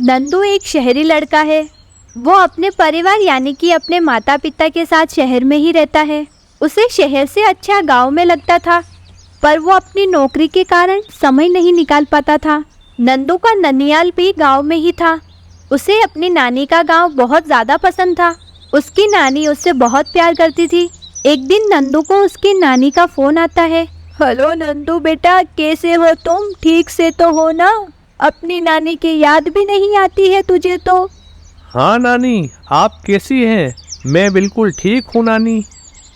नंदू एक शहरी लड़का है। वो अपने परिवार यानी कि अपने माता पिता के साथ शहर में ही रहता है। उसे शहर से अच्छा गांव में लगता था, पर वो अपनी नौकरी के कारण समय नहीं निकाल पाता था। नंदू का ननियाल भी गांव में ही था। उसे अपनी नानी का गांव बहुत ज़्यादा पसंद था। उसकी नानी उससे बहुत प्यार करती थी। एक दिन नंदू को उसकी नानी का फ़ोन आता है। हेलो नंदू बेटा, कैसे हो तुम? ठीक से तो हो ना? अपनी नानी की याद भी नहीं आती है तुझे तो? हाँ नानी, आप कैसी हैं? मैं बिल्कुल ठीक हूँ नानी।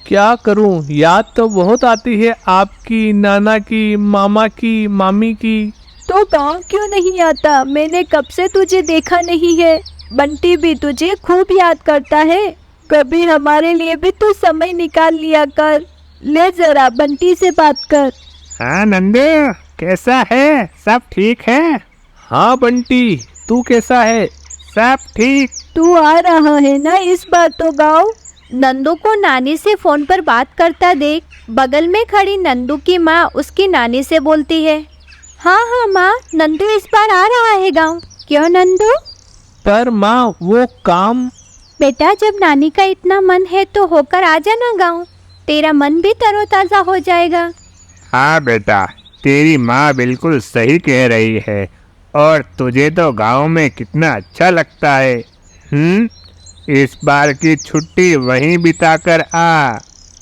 क्या करूँ, याद तो बहुत आती है आपकी, नाना की, मामा की, मामी की। तो गाँव क्यों नहीं आता? मैंने कब से तुझे देखा नहीं है। बंटी भी तुझे खूब याद करता है। कभी हमारे लिए भी तू समय निकाल लिया कर। ले जरा बंटी से बात कर। हाँ नंदू, कैसा है? सब ठीक है? हाँ बंटी, तू कैसा है? सब ठीक। तू आ रहा है ना इस बार तो गाँव? नंदू को नानी से फोन पर बात करता देख बगल में खड़ी नंदू की माँ उसकी नानी से बोलती है, हाँ हाँ माँ, नंदू इस बार आ रहा है गाँव। क्यों नंदू? पर माँ वो काम। बेटा, जब नानी का इतना मन है तो होकर आ जाना गाँव। तेरा मन भी तरोताज़ा हो जाएगा। हाँ बेटा, तेरी माँ बिल्कुल सही कह रही है। और तुझे तो गांव में कितना अच्छा लगता है। इस बार की छुट्टी वहीं बिताकर आ।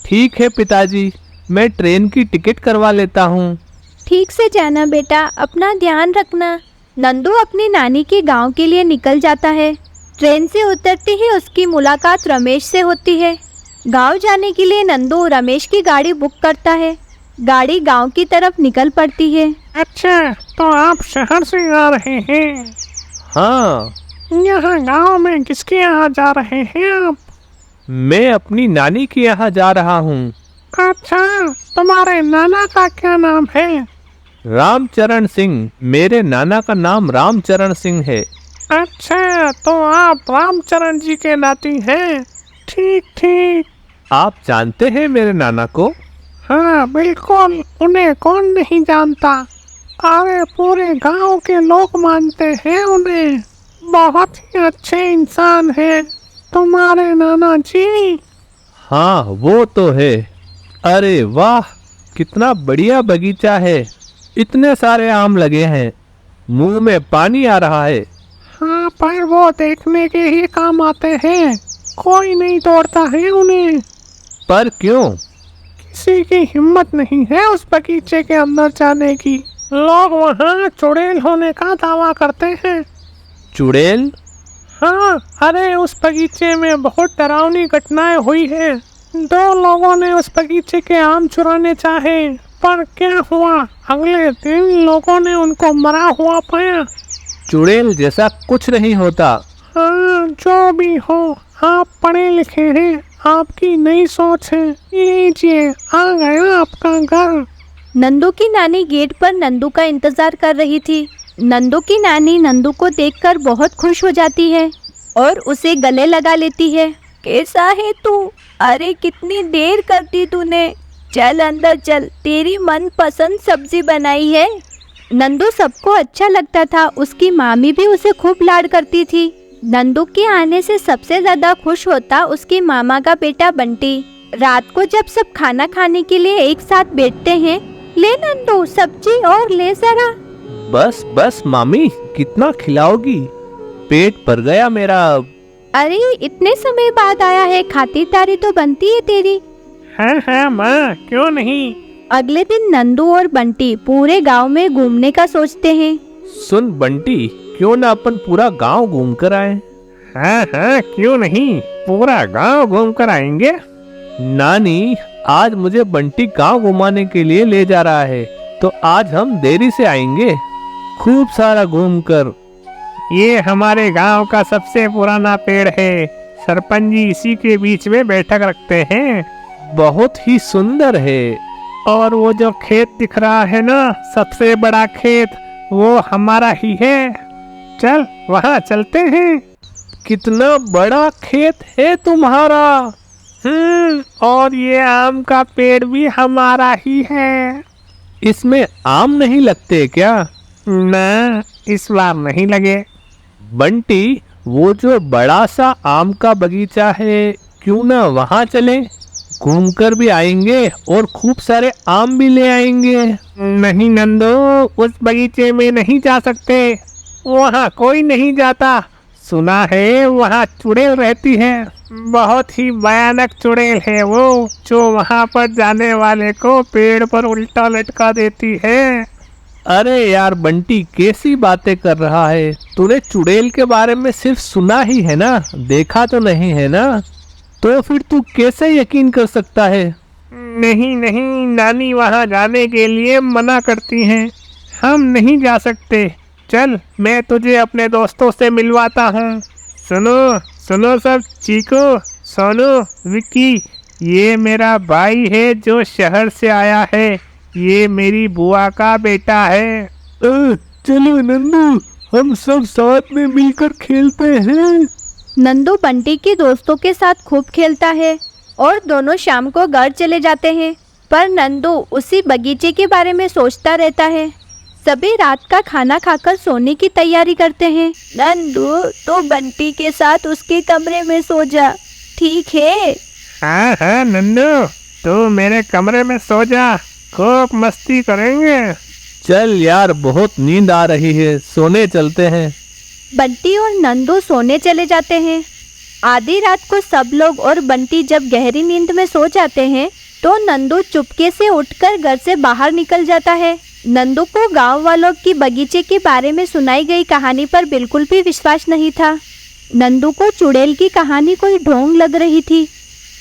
ठीक है पिताजी, मैं ट्रेन की टिकट करवा लेता हूँ। ठीक से जाना बेटा, अपना ध्यान रखना। नंदू अपनी नानी के गांव के लिए निकल जाता है। ट्रेन से उतरते ही उसकी मुलाकात रमेश से होती है। गांव जाने के लिए नंदू रमेश की गाड़ी बुक करता है। गाड़ी गांव की तरफ निकल पड़ती है। अच्छा, तो आप शहर से आ रहे हैं? हाँ। यहाँ गांव में किसके यहाँ जा रहे हैं आप? मैं अपनी नानी के यहाँ जा रहा हूँ। अच्छा, तुम्हारे नाना का क्या नाम है? रामचरण सिंह। मेरे नाना का नाम रामचरण सिंह है। अच्छा, तो आप रामचरण जी के नाती हैं। ठीक ठीक। आप जानते हैं मेरे नाना को? हाँ बिल्कुल, उन्हें कौन नहीं जानता। अरे पूरे गांव के लोग मानते हैं उन्हें। बहुत ही अच्छे इंसान हैं तुम्हारे नाना जी। हाँ वो तो है। अरे वाह, कितना बढ़िया बगीचा है। इतने सारे आम लगे हैं, मुंह में पानी आ रहा है। हाँ, पर वो देखने के ही काम आते हैं, कोई नहीं तोड़ता है उन्हें। पर क्यों? किसी की हिम्मत नहीं है उस बगीचे के अंदर जाने की। लोग वहाँ चुड़ैल होने का दावा करते हैं। चुड़ैल? हाँ, अरे उस बगीचे में बहुत डरावनी घटनाएं हुई हैं। 2 लोगों ने उस बगीचे के आम चुराने चाहे, पर क्या हुआ, अगले दिन लोगों ने उनको मरा हुआ पाया। चुड़ैल जैसा कुछ नहीं होता। हाँ, जो भी हो, आप पढ़े लिखे हैं, आपकी नई सोच है। लीजिए, आ गया आपका घर। नंदू की नानी गेट पर नंदू का इंतजार कर रही थी। नंदू की नानी नंदू को देखकर बहुत खुश हो जाती है और उसे गले लगा लेती है। कैसा है तू? अरे कितनी देर कर दी तूने। चल अंदर चल, तेरी मनपसंद सब्जी बनाई है। नंदू सबको अच्छा लगता था। उसकी मामी भी उसे खूब लाड करती थी। नंदू के आने से सबसे ज्यादा खुश होता उसकी मामा का बेटा बंटी। रात को जब सब खाना खाने के लिए एक साथ बैठते हैं, ले नंदू सब्जी और ले जरा। बस बस मामी, कितना खिलाओगी? पेट भर गया मेरा अब। अरे इतने समय बाद आया है, खातिरदारी तो बनती है तेरी। हाँ माँ, क्यों नहीं। अगले दिन नंदू और बंटी पूरे गांव में घूमने का सोचते हैं। सुन बंटी, क्यों ना अपन पूरा गांव घूम कर आए? हाँ, क्यों नहीं, पूरा गांव घूम कर आएंगे। नानी आज मुझे बंटी गांव घुमाने के लिए ले जा रहा है, तो आज हम देरी से आएंगे, खूब सारा घूमकर। ये हमारे गांव का सबसे पुराना पेड़ है। सरपंच जी इसी के बीच में बैठक रखते हैं। बहुत ही सुंदर है। और वो जो खेत दिख रहा है ना, सबसे बड़ा खेत, वो हमारा ही है। चल वहाँ चलते हैं। कितना बड़ा खेत है तुम्हारा। और ये आम का पेड़ भी हमारा ही है। इसमें आम नहीं लगते क्या? ना, इस बार नहीं लगे। बंटी, वो जो बड़ा सा आम का बगीचा है, क्यों ना वहाँ चलें? घूमकर भी आएंगे और खूब सारे आम भी ले आएंगे। नहीं नंदू, उस बगीचे में नहीं जा सकते, वहाँ कोई नहीं जाता। सुना है वहाँ चुड़ैल रहती है, बहुत ही भयानक चुड़ैल है वो, जो वहाँ पर जाने वाले को पेड़ पर उल्टा लटका देती है। अरे यार बंटी, कैसी बातें कर रहा है? तूने चुड़ैल के बारे में सिर्फ सुना ही है ना, देखा तो नहीं है ना? तो फिर तू कैसे यकीन कर सकता है? नहीं नहीं, नानी वहाँ जाने के लिए मना करती हैं, हम नहीं जा सकते। चल, मैं तुझे अपने दोस्तों से मिलवाता हूँ। सुनो सुनो सब, चीकू, सोनू, विक्की, ये मेरा भाई है जो शहर से आया है, ये मेरी बुआ का बेटा है। चलो नंदू, हम सब साथ में मिलकर खेलते हैं। नंदू बंटी के दोस्तों के साथ खूब खेलता है और दोनों शाम को घर चले जाते हैं। पर नंदू उसी बगीचे के बारे में सोचता रहता है। सभी रात का खाना खाकर सोने की तैयारी करते हैं। नंदू, तो बंटी के साथ उसके कमरे में सो जा, ठीक है? हाँ हाँ नन्नू, तू मेरे कमरे में सो जा, खूब मस्ती करेंगे। चल यार, बहुत नींद आ रही है, सोने चलते हैं। बंटी और नंदू सोने चले जाते हैं। आधी रात को सब लोग और बंटी जब गहरी नींद में सो जाते हैं तो नंदू चुपके से उठकर घर से बाहर निकल जाता है। नंदू को गांव वालों की बगीचे के बारे में सुनाई गई कहानी पर बिल्कुल भी विश्वास नहीं था। नंदू को चुड़ैल की कहानी कोई ढोंग लग रही थी,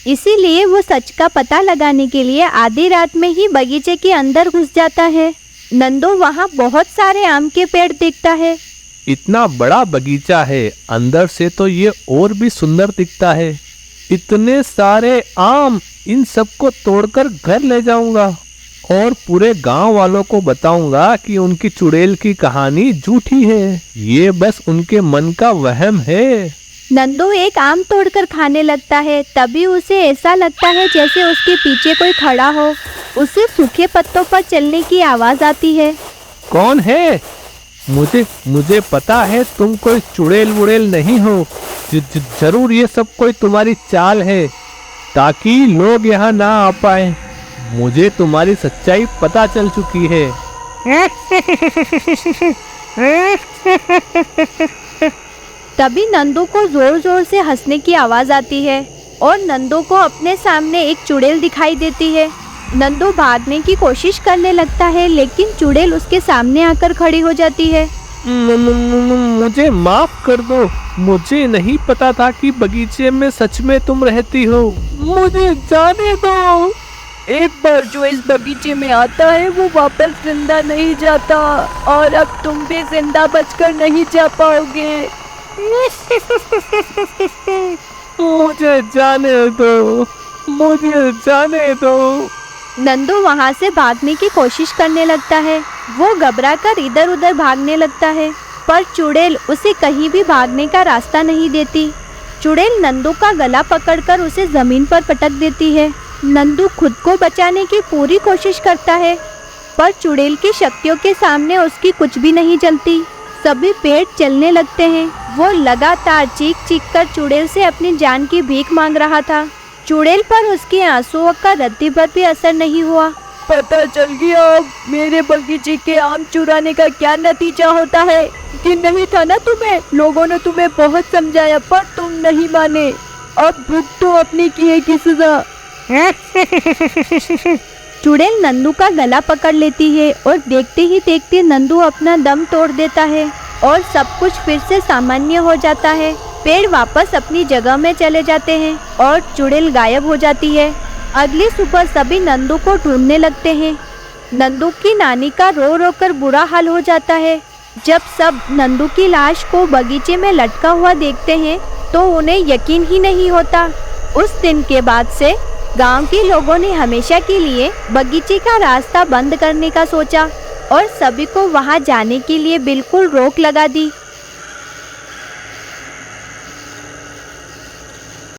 इसीलिए वो सच का पता लगाने के लिए आधी रात में ही बगीचे के अंदर घुस जाता है। नंदू वहाँ बहुत सारे आम के पेड़ देखता है। इतना बड़ा बगीचा है, अंदर से तो ये और भी सुंदर दिखता है। इतने सारे आम, इन सबको तोड़कर घर ले जाऊंगा और पूरे गांव वालों को बताऊंगा कि उनकी चुड़ैल की कहानी झूठी है, ये बस उनके मन का वहम है। नंदू एक आम तोड़कर खाने लगता है। तभी उसे ऐसा लगता है जैसे उसके पीछे कोई खड़ा हो। उसे सूखे पत्तों पर चलने की आवाज आती है। कौन है? मुझे पता है तुम कोई चुड़ैल वुड़ैल नहीं हो। जरूर ये सब कोई तुम्हारी चाल है ताकि लोग यहाँ ना आ पाए। मुझे तुम्हारी सच्चाई पता चल चुकी है। तभी नंदू को जोर जोर से हंसने की आवाज आती है और नंदू को अपने सामने एक चुड़ैल दिखाई देती है। नंदू भागने की कोशिश करने लगता है, लेकिन चुड़ैल उसके सामने आकर खड़ी हो जाती है। मुझे माफ कर दो, मुझे नहीं पता था कि बगीचे में सच में तुम रहती हो। मुझे जाने दो। एक बार जो इस बगीचे में आता है वो वापस जिंदा नहीं जाता, और अब तुम भी जिंदा बचकर नहीं जा पाओगे। मुझे जाने दो, मुझे जाने दो। नंदू वहाँ से भागने की कोशिश करने लगता है। वो घबराकर इधर उधर भागने लगता है, पर चुड़ैल उसे कहीं भी भागने का रास्ता नहीं देती। चुड़ैल नंदू का गला पकड़कर उसे जमीन पर पटक देती है। नंदू खुद को बचाने की पूरी कोशिश करता है, पर चुड़ैल की शक्तियों के सामने उसकी कुछ भी नहीं चलती। सभी पेड़ चलने लगते हैं। वो लगातार चीख चीख कर चुड़ैल से अपनी जान की भीख मांग रहा था। चुड़ैल पर उसके आंसुओं का रत्ती भर भी असर नहीं हुआ। पता चल गया अब मेरे बगीचे के आम चुराने का क्या नतीजा होता है। कि नहीं था ना तुम्हें, लोगों ने तुम्हें बहुत समझाया पर तुम नहीं माने। अब भुगतो अपनी किए की सजा। चुड़ैल नंदू का गला पकड़ लेती है और देखते ही देखते नंदू अपना दम तोड़ देता है और सब कुछ फिर से सामान्य हो जाता है। पेड़ वापस अपनी जगह में चले जाते हैं और चुड़ैल गायब हो जाती है। अगली सुबह सभी नंदू को ढूंढने लगते हैं। नंदू की नानी का रो रो कर बुरा हाल हो जाता है। जब सब नंदू की लाश को बगीचे में लटका हुआ देखते हैं तो उन्हें यकीन ही नहीं होता। उस दिन के बाद से गांव के लोगों ने हमेशा के लिए बगीचे का रास्ता बंद करने का सोचा और सभी को वहां जाने के लिए बिल्कुल रोक लगा दी।